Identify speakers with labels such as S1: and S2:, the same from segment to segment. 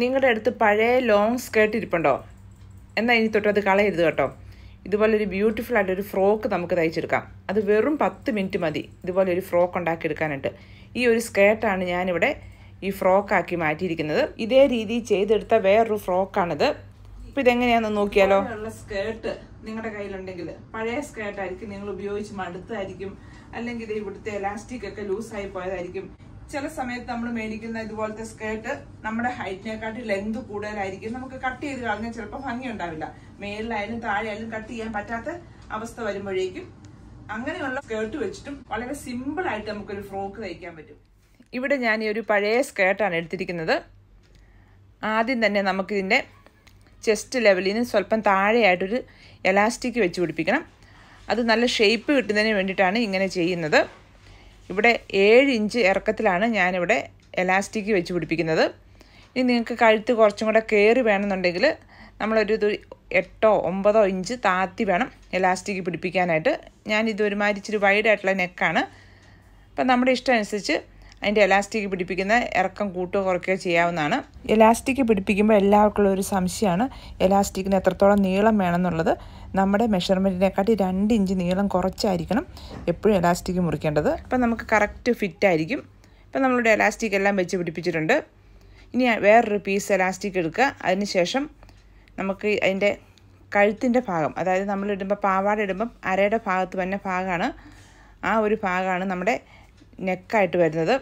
S1: നിങ്ങളുടെ അടുത്ത് പഴയ ലോങ് സ്കേർട്ട് ഇരിപ്പുണ്ടോ? എന്നാൽ ഇനി തൊട്ട് അത് കളയരുത് കേട്ടോ. ഇതുപോലൊരു ബ്യൂട്ടിഫുൾ ആയിട്ടൊരു ഫ്രോക്ക് നമുക്ക് തയ്ച്ചെടുക്കാം. അത് വെറും 10 മിനിറ്റ് മതി ഇതുപോലൊരു ഫ്രോക്ക് ഉണ്ടാക്കിയെടുക്കാനായിട്ട്. ഈ ഒരു സ്കേർട്ടാണ് ഞാനിവിടെ ഈ ഫ്രോക്കാക്കി മാറ്റിയിരിക്കുന്നത്. ഇതേ രീതിയിൽ ചെയ്തെടുത്ത വേറൊരു ഫ്രോക്കാണിത്. അപ്പോൾ ഇതെങ്ങനെയാണെന്ന് നോക്കിയാലോ? സ്കേർട്ട് നിങ്ങളുടെ കയ്യിലുണ്ടെങ്കിൽ പഴയ സ്കേർട്ടായിരിക്കും, നിങ്ങൾ ഉപയോഗിച്ച് മടുത്തായിരിക്കും, അല്ലെങ്കിൽ ഇവിടുത്തെ എലാസ്റ്റിക് ഒക്കെ ലൂസായി പോയതായിരിക്കും. ചില സമയത്ത് നമ്മൾ മേടിക്കുന്ന ഇതുപോലത്തെ സ്കേർട്ട് നമ്മുടെ ഹൈറ്റിനെക്കാട്ടി ലെങ്ത് കൂടുതലായിരിക്കും. നമുക്ക് കട്ട് ചെയ്ത് കളഞ്ഞാൽ ചിലപ്പോൾ ഭംഗി ഉണ്ടാവില്ല. മേളിലായാലും താഴെയായാലും കട്ട് ചെയ്യാൻ പറ്റാത്ത അവസ്ഥ വരുമ്പോഴേക്കും അങ്ങനെയുള്ള സ്കേർട്ട് വെച്ചിട്ടും വളരെ സിമ്പിൾ ആയിട്ട് നമുക്കൊരു ഫ്രോക്ക് തയ്ക്കാൻ പറ്റും. ഇവിടെ ഞാൻ ഈ ഒരു പഴയ സ്കേർട്ടാണ് എടുത്തിരിക്കുന്നത്. ആദ്യം തന്നെ നമുക്കിതിൻ്റെ ചെസ്റ്റ് ലെവലിൽ നിന്ന് സ്വല്പം താഴെയായിട്ടൊരു എലാസ്റ്റിക് വെച്ച് പിടിപ്പിക്കണം. അത് നല്ല ഷേപ്പ് കിട്ടുന്നതിന് വേണ്ടിയിട്ടാണ് ഇങ്ങനെ ചെയ്യുന്നത്. ഇവിടെ 7 ഇഞ്ച് ഇറക്കത്തിലാണ് ഞാനിവിടെ എലാസ്റ്റിക് വെച്ച് പിടിപ്പിക്കുന്നത്. ഇനി നിങ്ങൾക്ക് കഴുത്ത് കുറച്ചും കൂടെ കയറി വേണമെന്നുണ്ടെങ്കിൽ നമ്മളൊരു 8 or 9 ഇഞ്ച് താത്തി വേണം എലാസ്റ്റിക് പിടിപ്പിക്കാനായിട്ട്. ഞാനിത് ഒരുമാതിരി ഇച്ചിരി വൈഡായിട്ടുള്ള നെക്കാണ്. അപ്പം നമ്മുടെ ഇഷ്ടം അനുസരിച്ച് അതിൻ്റെ എലാസ്റ്റിക് പിടിപ്പിക്കുന്ന ഇറക്കം കൂട്ടുകയോ കുറയ്ക്കുകയോ ചെയ്യാവുന്നതാണ്. എലാസ്റ്റിക് പിടിപ്പിക്കുമ്പോൾ എല്ലാവർക്കും ഒരു സംശയമാണ് എലാസ്റ്റിക്കിന് എത്രത്തോളം നീളം വേണമെന്നുള്ളത്. നമ്മുടെ മെഷർമെൻറ്റിനെക്കാട്ടി 2 ഇഞ്ച് നീളം കുറച്ചായിരിക്കണം എപ്പോഴും എലാസ്റ്റിക് മുറിക്കേണ്ടത്. അപ്പം നമുക്ക് കറക്റ്റ് ഫിറ്റായിരിക്കും. ഇപ്പം നമ്മളുടെ എലാസ്റ്റിക് എല്ലാം വെച്ച് പിടിപ്പിച്ചിട്ടുണ്ട്. ഇനി വേറൊരു പീസ് എലാസ്റ്റിക് എടുക്കുക. അതിനുശേഷം നമുക്ക് അതിൻ്റെ കഴുത്തിൻ്റെ ഭാഗം, അതായത് നമ്മളിടുമ്പോൾ പാവാട ഇടുമ്പം അരയുടെ ഭാഗത്ത് തന്നെ ഭാഗമാണ്, ആ ഒരു ഭാഗമാണ് നമ്മുടെ നെക്കായിട്ട് വരുന്നത്.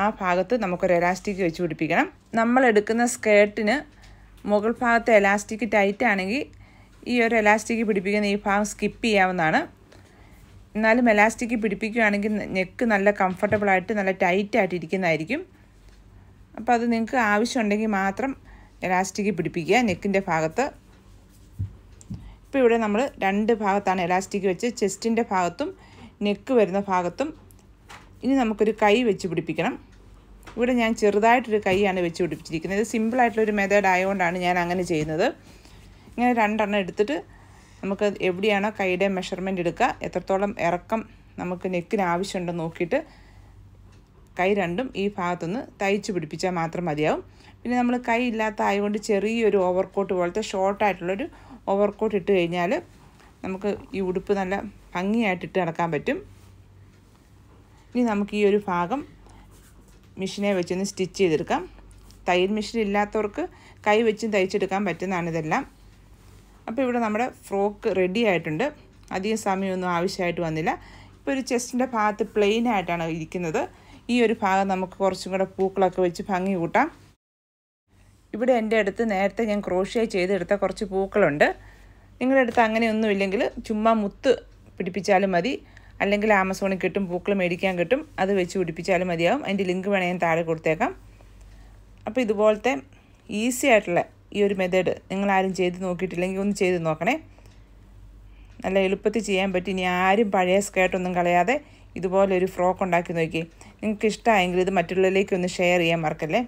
S1: ആ ഭാഗത്ത് നമുക്കൊരു എലാസ്റ്റിക് വെച്ച് പിടിപ്പിക്കണം. നമ്മളെടുക്കുന്ന സ്കേർട്ടിന് മുകൾ ഭാഗത്തെ എലാസ്റ്റിക് ടൈറ്റ് ആണെങ്കിൽ ഈ ഒരു എലാസ്റ്റിക് പിടിപ്പിക്കുന്ന ഈ ഭാഗം സ്കിപ്പ് ചെയ്യാവുന്നതാണ്. എന്നാലും എലാസ്റ്റിക് പിടിപ്പിക്കുകയാണെങ്കിൽ നെക്ക് നല്ല കംഫർട്ടബിളായിട്ട് നല്ല ടൈറ്റായിട്ട് ഇരിക്കുന്നതായിരിക്കും. അപ്പോൾ അത് നിങ്ങൾക്ക് ആവശ്യമുണ്ടെങ്കിൽ മാത്രം എലാസ്റ്റിക് പിടിപ്പിക്കുക നെക്കിൻ്റെ ഭാഗത്ത്. ഇപ്പോൾ ഇവിടെ നമ്മൾ 2 ഭാഗത്താണ് എലാസ്റ്റിക് വെച്ച്, ചെസ്റ്റിൻ്റെ ഭാഗത്തും നെക്ക് വരുന്ന ഭാഗത്തും. ഇനി നമുക്കൊരു കൈ വെച്ച് പിടിപ്പിക്കണം. ഇവിടെ ഞാൻ ചെറുതായിട്ടൊരു കൈയാണ് വെച്ച് പിടിപ്പിച്ചിരിക്കുന്നത്. ഇത് സിമ്പിളായിട്ടുള്ളൊരു മെത്തേഡ് ആയതുകൊണ്ടാണ് ഞാൻ അങ്ങനെ ചെയ്യുന്നത്. ഇങ്ങനെ 2 എണ്ണം എടുത്തിട്ട് നമുക്ക് എവിടെയാണോ കൈയുടെ മെഷർമെൻറ്റ് എടുക്കുക, എത്രത്തോളം ഇറക്കം നമുക്ക് നെക്കിന് ആവശ്യമുണ്ടെന്ന് നോക്കിയിട്ട് കൈ 2ഉം ഈ ഭാഗത്തുനിന്ന് തയ്ച്ച് പിടിപ്പിച്ചാൽ മാത്രം മതിയാവും. പിന്നെ നമ്മൾ കൈ ഇല്ലാത്ത ആയതുകൊണ്ട് ചെറിയൊരു ഓവർകോട്ട് പോലത്തെ ഷോർട്ടായിട്ടുള്ളൊരു ഓവർകോട്ട് ഇട്ട് കഴിഞ്ഞാൽ നമുക്ക് ഈ ഉടുപ്പ് നല്ല ഭംഗിയായിട്ട് ഇട്ട് നടക്കാൻ പറ്റും. ഇനി നമുക്ക് ഈ ഒരു ഭാഗം മെഷീനെ വെച്ചൊന്ന് സ്റ്റിച്ച് ചെയ്തെടുക്കാം. തയ്യൽ മെഷീൻ ഇല്ലാത്തവർക്ക് കൈ വെച്ചും തയ്ച്ചെടുക്കാൻ പറ്റുന്നതാണ് ഇതെല്ലാം. അപ്പോൾ ഇവിടെ നമ്മുടെ ഫ്രോക്ക് റെഡി ആയിട്ടുണ്ട്. അധികം സമയമൊന്നും ആവശ്യമായിട്ട് വന്നില്ല. ഇപ്പോൾ ഒരു ചെസ്റ്റിൻ്റെ ഭാഗത്ത് പ്ലെയിൻ ആയിട്ടാണ് ഇരിക്കുന്നത്. ഈ ഒരു ഭാഗം നമുക്ക് കുറച്ചും കൂടെ പൂക്കളൊക്കെ വെച്ച് ഭംഗി കൂട്ടാം. ഇവിടെ എൻ്റെ അടുത്ത് നേരത്തെ ഞാൻ ക്രോഷ്യ ചെയ്തെടുത്ത കുറച്ച് പൂക്കളുണ്ട്. നിങ്ങളുടെ അടുത്ത് അങ്ങനെയൊന്നുമില്ലെങ്കിൽ ചുമ്മാ മുത്ത് പിടിപ്പിച്ചാലും മതി, അല്ലെങ്കിൽ ആമസോണിൽ കിട്ടും, പൂക്കൾ മേടിക്കാൻ കിട്ടും, അത് വെച്ച് പിടിപ്പിച്ചാലും മതിയാവും. അതിൻ്റെ ലിങ്ക് വേണേൽ ഞാൻ താഴെ കൊടുത്തേക്കാം. അപ്പോൾ ഇതുപോലത്തെ ഈസി ആയിട്ടുള്ള ഈ ഒരു മെത്തേഡ് നിങ്ങളാരും ചെയ്ത് നോക്കിയിട്ടില്ലെങ്കിൽ ഒന്ന് ചെയ്ത് നോക്കണേ. നല്ല എളുപ്പത്തിൽ ചെയ്യാൻ പറ്റും. ഇനി ആരും പഴയ സ്കേർട്ടൊന്നും കളയാതെ ഇതുപോലൊരു ഫ്രോക്ക് ഉണ്ടാക്കി നോക്കി. നിങ്ങൾക്ക് ഇഷ്ടമായെങ്കിൽ ഇത് മറ്റുള്ളവരിലേക്ക് ഒന്ന് ഷെയർ ചെയ്യാൻ മറക്കല്ലേ.